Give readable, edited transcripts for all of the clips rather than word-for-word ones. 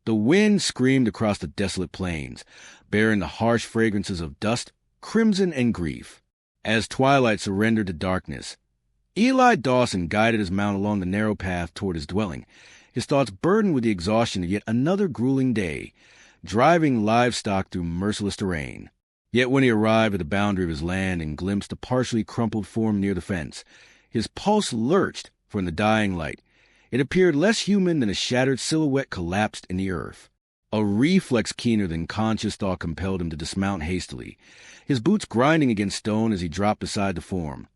The wind screamed across the desolate plains, bearing the harsh fragrances of dust, crimson, and grief. As twilight surrendered to darkness, Eli Dawson guided his mount along the narrow path toward his dwelling, his thoughts burdened with the exhaustion of yet another grueling day, driving livestock through merciless terrain. Yet when he arrived at the boundary of his land and glimpsed a partially crumpled form near the fence, his pulse lurched, for in the dying light it appeared less human than a shattered silhouette collapsed in the earth. A reflex keener than conscious thought compelled him to dismount hastily, his boots grinding against stone as he dropped beside the form.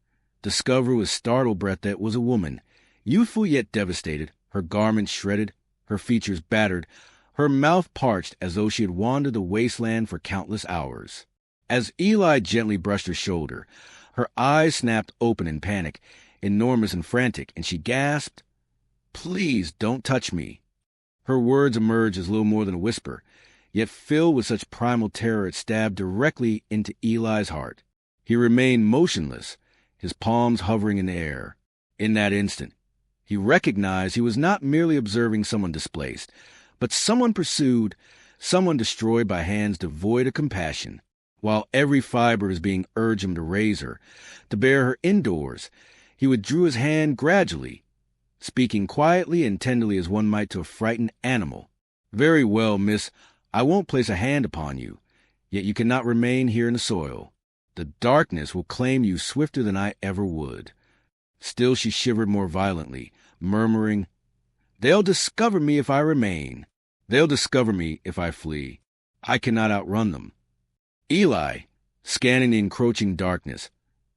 Discover with startled breath that it was a woman, youthful yet devastated, her garments shredded, her features battered, her mouth parched as though she had wandered the wasteland for countless hours. As Eli gently brushed her shoulder, her eyes snapped open in panic, enormous and frantic, and she gasped, "Please don't touch me." Her words emerged as little more than a whisper, yet filled with such primal terror it stabbed directly into Eli's heart. He remained motionless, his palms hovering in the air. In that instant, he recognized he was not merely observing someone displaced, but someone pursued, someone destroyed by hands devoid of compassion. While every fiber of his being urged him to raise her, to bear her indoors, he withdrew his hand gradually, speaking quietly and tenderly as one might to a frightened animal. "Very well, miss, I won't place a hand upon you, yet you cannot remain here in the soil. The darkness will claim you swifter than I ever would." Still she shivered more violently, murmuring, "They'll discover me if I remain. They'll discover me if I flee. I cannot outrun them." Eli, scanning the encroaching darkness,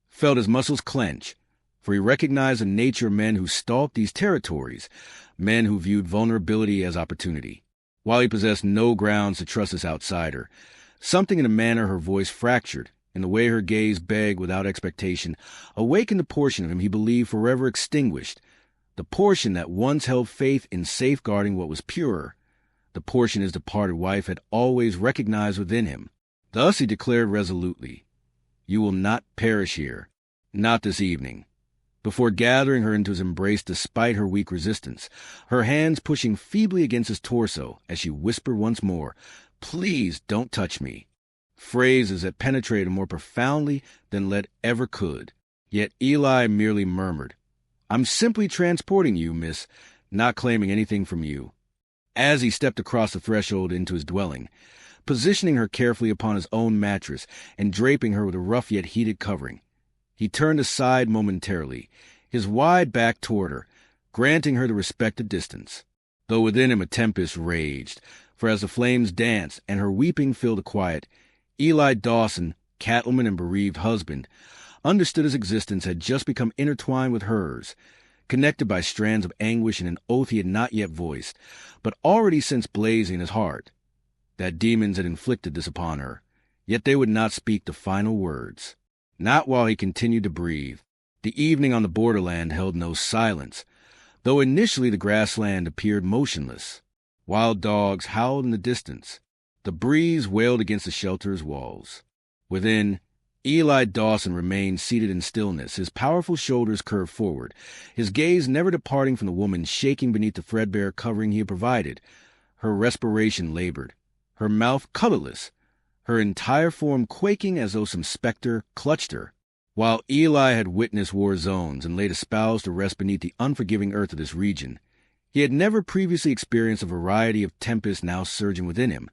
felt his muscles clench, for he recognized the nature of men who stalked these territories, men who viewed vulnerability as opportunity. While he possessed no grounds to trust this outsider, something in the manner her voice fractured, in the way her gaze begged without expectation, awakened the portion of him he believed forever extinguished, the portion that once held faith in safeguarding what was pure, the portion his departed wife had always recognized within him. Thus he declared resolutely, "You will not perish here, not this evening." Before gathering her into his embrace despite her weak resistance, her hands pushing feebly against his torso as she whispered once more, "Please don't touch me." Phrases that penetrated more profoundly than lead ever could. Yet Eli merely murmured, "I'm simply transporting you, miss, not claiming anything from you." As he stepped across the threshold into his dwelling, positioning her carefully upon his own mattress and draping her with a rough yet heated covering, he turned aside momentarily, his wide back toward her, granting her the respect of distance. Though within him a tempest raged, for as the flames danced and her weeping filled the quiet, Eli Dawson, cattleman and bereaved husband, understood his existence had just become intertwined with hers, connected by strands of anguish and an oath he had not yet voiced, but already since blazing in his heart, that demons had inflicted this upon her, yet they would not speak the final words. Not while he continued to breathe. The evening on the borderland held no silence, though initially the grassland appeared motionless. Wild dogs howled in the distance. The breeze wailed against the shelter's walls. Within, Eli Dawson remained seated in stillness, his powerful shoulders curved forward, his gaze never departing from the woman shaking beneath the threadbare covering he had provided. Her respiration labored, her mouth colorless, her entire form quaking as though some specter clutched her. While Eli had witnessed war zones and laid espoused to rest beneath the unforgiving earth of this region, he had never previously experienced a variety of tempests now surging within him,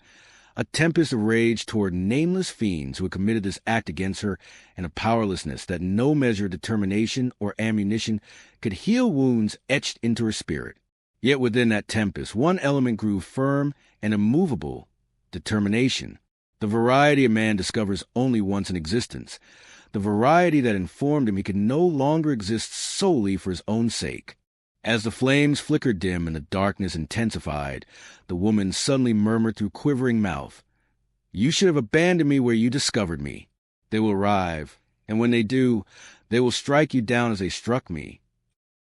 a tempest of rage toward nameless fiends who had committed this act against her, and a powerlessness that no measure of determination or ammunition could heal wounds etched into her spirit. Yet within that tempest one element grew firm and immovable: determination. The variety a man discovers only once in existence, the variety that informed him he could no longer exist solely for his own sake. As the flames flickered dim and the darkness intensified, the woman suddenly murmured through quivering mouth, "You should have abandoned me where you discovered me. They will arrive, and when they do, they will strike you down as they struck me."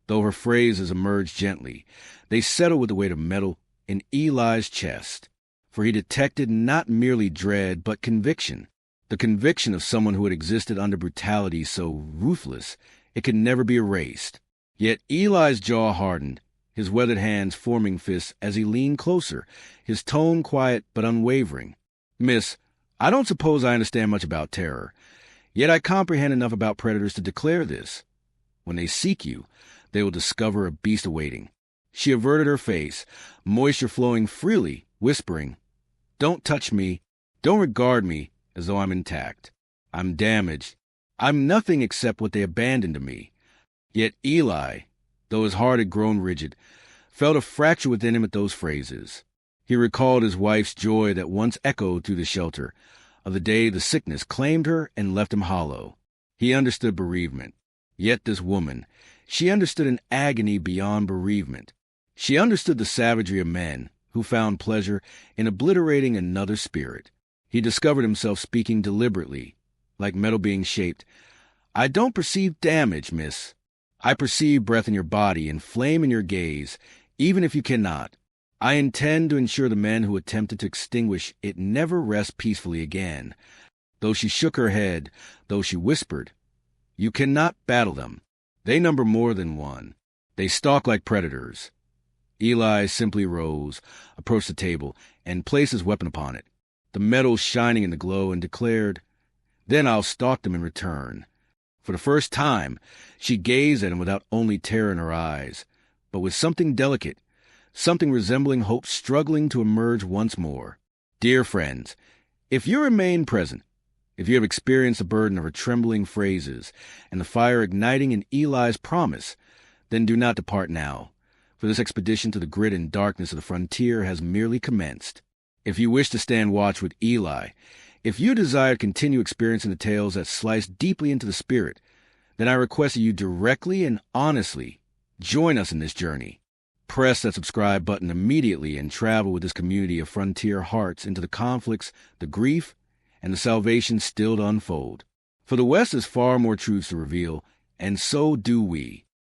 Though her phrases emerged gently, they settled with the weight of metal in Eli's chest, for he detected not merely dread but conviction, the conviction of someone who had existed under brutality so ruthless it could never be erased. Yet Eli's jaw hardened, his weathered hands forming fists as he leaned closer, his tone quiet but unwavering. "Miss, I don't suppose I understand much about terror, yet I comprehend enough about predators to declare this. When they seek you, they will discover a beast awaiting." She averted her face, moisture flowing freely, whispering, "Don't touch me. Don't regard me as though I'm intact. I'm damaged. I'm nothing except what they abandoned to me." Yet Eli, though his heart had grown rigid, felt a fracture within him at those phrases. He recalled his wife's joy that once echoed through the shelter, of the day the sickness claimed her and left him hollow. He understood bereavement. Yet this woman, she understood an agony beyond bereavement. She understood the savagery of men who found pleasure in obliterating another spirit. He discovered himself speaking deliberately, like metal being shaped. "I don't perceive damage, miss. I perceive breath in your body and flame in your gaze, even if you cannot. I intend to ensure the men who attempted to extinguish it never rest peacefully again." Though she shook her head, though she whispered, "You cannot battle them. They number more than one. They stalk like predators." Eli simply rose, approached the table, and placed his weapon upon it, the metal shining in the glow, and declared, "Then I'll stalk them in return." For the first time, she gazed at him without only terror in her eyes, but with something delicate, something resembling hope struggling to emerge once more. Dear friends, if you remain present, if you have experienced the burden of her trembling phrases and the fire igniting in Eli's promise, then do not depart now, for this expedition to the grit and darkness of the frontier has merely commenced. If you wish to stand watch with Eli, if you desire to continue experiencing the tales that slice deeply into the spirit, then I request that you directly and honestly join us in this journey. Press that subscribe button immediately and travel with this community of frontier hearts into the conflicts, the grief, and the salvation still to unfold. For the West has far more truths to reveal, and so do we.